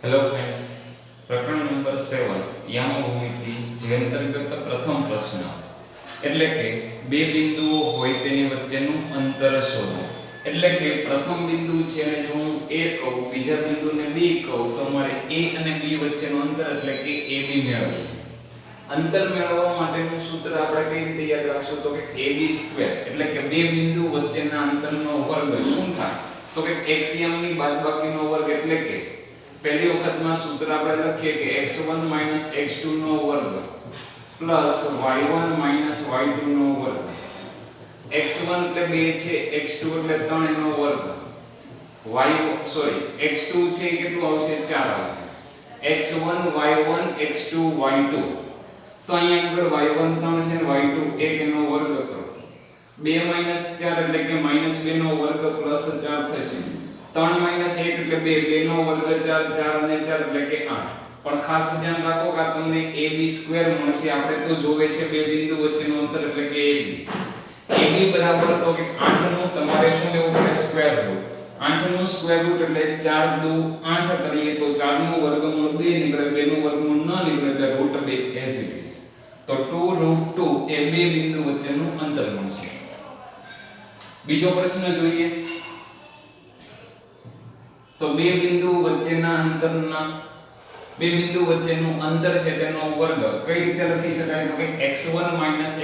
Hello friends, प्रकरण number 7 यामभूमिति जे अंतर्गत प्रथम प्रश्न એટલે કે બે બિંદુઓ હોય તેની વચ્ચેનું અંતર શોધો। એટલે કે પ્રથમ બિંદુ છે અને જો હું A કહું, બીજા બિંદુને B કહું તો મારે A અને B વચ્ચેનું અંતર એટલે કે AB મેળવવું છે। અંતર મેળવવા માટેનું સૂત્ર આપણે કઈ રીતે યાદ રાખશું તો કે AB² એટલે કે બે બિંદુ વચ્ચેના અંતરનો વર્ગ શું થાય તો કે x ની બાદબાકીનો વર્ગ એટલે કે पहली वखत में सूत्र આપણે લખીએ કે x1 x2 નો વર્ગ પ્લસ y1 y2 નો વર્ગ। x1 એટલે 2 છે, x2 એટલે 3 નો વર્ગ, x2 છે કેટલું આવશે 4 આવશે, x1 y1 x2 y2 તો અહીંયા આગળ y1 3 છે ને y2 1 નો વર્ગ કરો, 2 4 એટલે કે -2 નો વર્ગ પ્લસ 4 થશે, 3 - 1 એટલે 2 2 નો વર્ગ 4 4 અને 4 એટલે કે 8। પણ ખાસ ધ્યાન રાખો કે તમને AB² મળશે, આપણે તો જોવે છે બે બિંદુ વચ્ચેનું અંતર એટલે કે AB બરાબર તો કે 8 નું તમારે શું લેવું પડે સ્ક્વેર રૂટ, 8 નું સ્ક્વેર રૂટ એટલે 4 * 2 = 8 કરીએ તો 4 નું વર્ગમૂળ 2 નીકળે, 2 નું વર્ગમૂળ ન નીકળે એટલે √2 as it is, તો 2√2 એ બે બિંદુ વચ્ચેનું અંતર મળશે। બીજો પ્રશ્ન જોઈએ तो બે બિંદુ વચ્ચેનું અંતર છે તેનો વર્ગ કઈ રીતે લખી શકાય તો કે x1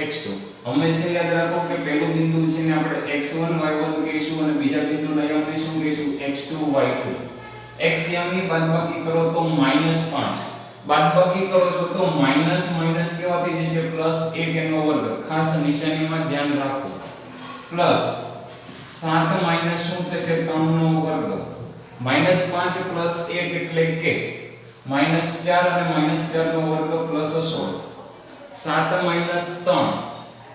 x2। હંમેશા યાદ રાખો કે પહેલું બિંદુ છે ને આપણે x1 y1 કહીશું અને બીજા બિંદુને આપણે શું કહીશું x2 y2। x ની બાદબાકી કરો તો -5, બાદબાકી કરો છો તો માઈનસ કેવા થઈ જશે +1 એનો વર્ગ, ખાસ નિશાનીમાં ધ્યાન રાખો, પ્લસ 7 - શું થશે 3 નો વર્ગ, -5 + 1 એટલે કે -4 અને -4 નો વર્ગ +16, 7 - 3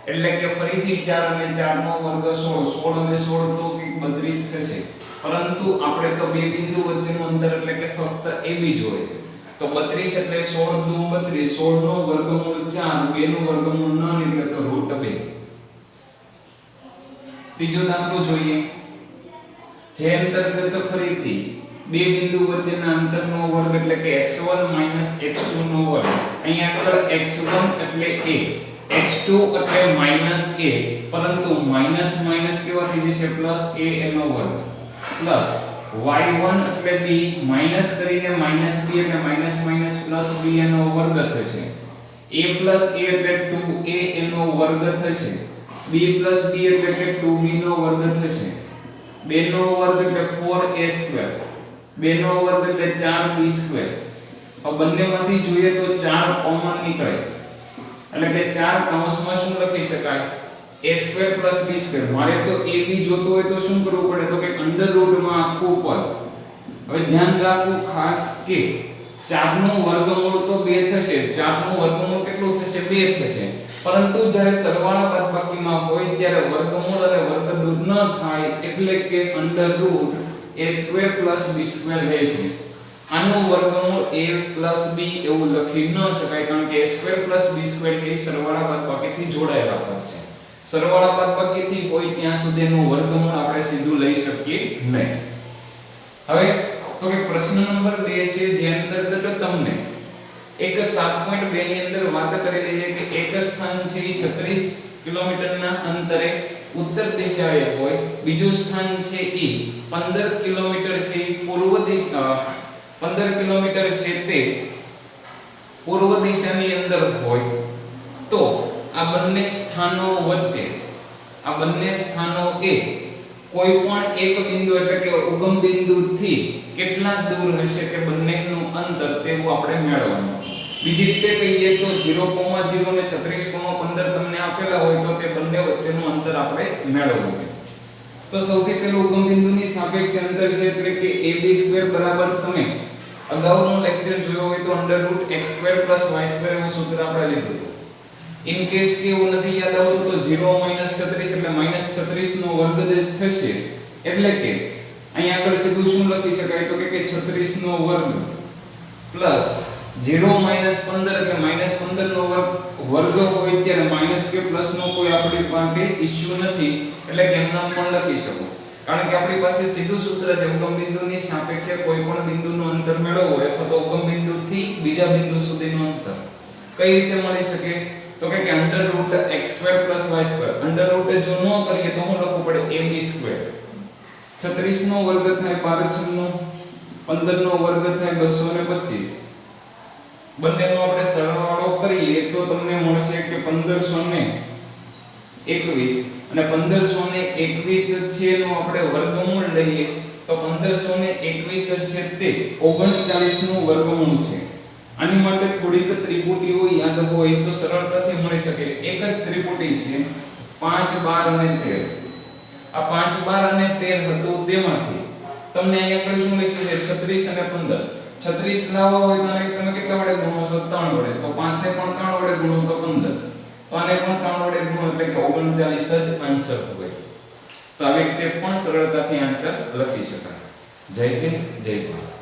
એટલે કે ફરીથી 4 અને 4 નો વર્ગ 16, 16 અને 16 તો 32 થશે। પરંતુ આપણે તો બે બિંદુ વચ્ચેનું અંતર એટલે કે ફક્ત AB જોઈએ તો 32 એટલે 16 * 2 = 32, 16 નો વર્ગમૂળ 4, 2 નું વર્ગમૂળ ન નીકળે તો √2। ત્રીજો દાખલો જોઈએ જે અંતર્ગત ફરીથી બે બિંદુ વચ્ચેના અંતરનો વર્ગ એટલે કે x1 x2 નો વર્ગ। અહીંયા આગળ x1 એટલે a, x2 એટલે -a, પરંતુ માઈનસ કેવા થઈ જશે +a એનો વર્ગ, પ્લસ y1 એટલે b, માઈનસ કરીને -b એટલે -b એનો વર્ગ થશે, a એટલે 2a એનો વર્ગ થશે, b એટલે કે 2b નો વર્ગ થશે, 2 નો વર્ગ એટલે 4a², 2 નો વર્ગ એટલે 4b²। હવે બંનેમાંથી જોઈએ તો 4 કોમન નીકળે એટલે કે 4 કૌંસમાં શું લખી શકાય a² + b²। મારે તો ab જોતો હોય તો શું કરવું પડે તો કે અંડરરૂટમાં આખું પદ। હવે ધ્યાન રાખવું ખાસ કે 4 નું વર્ગમૂળ તો 2 થશે, 4 નું વર્ગમૂળ કેટલું થશે 2 થશે, પરંતુ જ્યારે સરવાળા બાદબાકીમાં હોય ત્યારે વર્ગમૂળ અને વર્ગ દૂર ન થાય એટલે કે અંડરરૂટ a² + b² રહે છે। આનું વર્ગમૂળ a + b એવું લખી ન શકાય કારણ કે a² + b² એ સરવાળા બાદબાકીથી જોડાયેલા પદ છે, સરવાળા બાદબાકીથી હોય ત્યાં સુધીનું વર્ગમૂળ આપણે સીધું લઈ શકીએ નહીં। હવે તો કે પ્રશ્ન નંબર 2 છે જે અંતર્ગત તમને એક 7.2 ની અંદર વાત કરેલી છે કે એક સ્થાન છે એ 36 કિલોમીટરના અંતરે ઉત્તર દિશાએ હોય, બીજું સ્થાન છે એ 15 કિલોમીટર છે પૂર્વ દિશા 15 કિલોમીટર છે તે પૂર્વ દિશાની અંદર હોય, તો આ બંને સ્થાનો વચ્ચે કોઈ પણ એક બિંદુ એટલે કે ઉગમ બિંદુથી કેટલા દૂર હશે કે બંનેનું અંતર તેવું આપણે મેળવવાનું। બીજી રીતે કહીએ તો 0,0 અને 36,15 તમને આપેલા હોય તો તે બંને વચ્ચેનું અંતર આપણે મેળવવું છે। તો સૌથી પહેલું ઉગમ બિંદુની સાપેક્ષે અંતર છે એટલે કે AB² બરાબર તમે અગાઉનો લેક્ચર જોયો હોય તો √x² + y² એવું સૂત્ર આપણે લીધું હતું। ઇન કેસ કે એવું નથી યાદ આવતું તો 0 - 36 એટલે -36 નો વર્ગ થશે, એટલે કે અહીંયા આગળ સીધું શું લખી શકાય તો કે 36 નો વર્ગ પ્લસ 0 - 15 એટલે -15 નો વર્ગ હોય ત્યારે માઈનસ કે પ્લસ નો કોઈ આપણી પાસે ઇશ્યુ નથી એટલે કે એમ નામ પણ લખી શકો। કારણ કે આપણી પાસે સીધું સૂત્ર છે ઉગમ બિંદુની સાપેક્ષે કોઈ પણ બિંદુનું અંતર મેળવવું હોય અથવા તો ઉગમ બિંદુથી બીજા બિંદુ સુધીનું અંતર કઈ રીતે મળી શકે તો કે √x² + y². અંડરરૂટ જો ન કરીએ તો શું લખવું પડે ab². 36 નો વર્ગ થાય 12 નો 15 નો વર્ગ થાય 225. બંનેનો આપણે સરવાળો કરીએ તો તમને મળશે કે 1521 અને 1521 છે નો આપણે વર્ગમૂળ લઈએ તો 1521 છે તે 39 નું વર્ગમૂળ છે. આની માટે થોડીક ત્રિપુટીઓ યાદ હોય તો સરળતાથી મળી શકે. એક જ ત્રિપુટી છે 5 12 અને 13. આ 5 12 અને 13 હતું તેમાંથી તમને અહીંયા આગળ શું લખ્યું છે 36 અને 15. 36 લાવવા હોય તો તમે કેટલા વડે ગુણો છો 3 વડે. તો 5 ને પણ 3 વડે ગુણો તો 15. તો આને પણ 3 વડે ગુણો એટલે કે 39 જ આન્સર હોય. તો આવી રીતે પણ સરળતાથી આન્સર લખી શકાય. જય હિન્દ જય ભારત.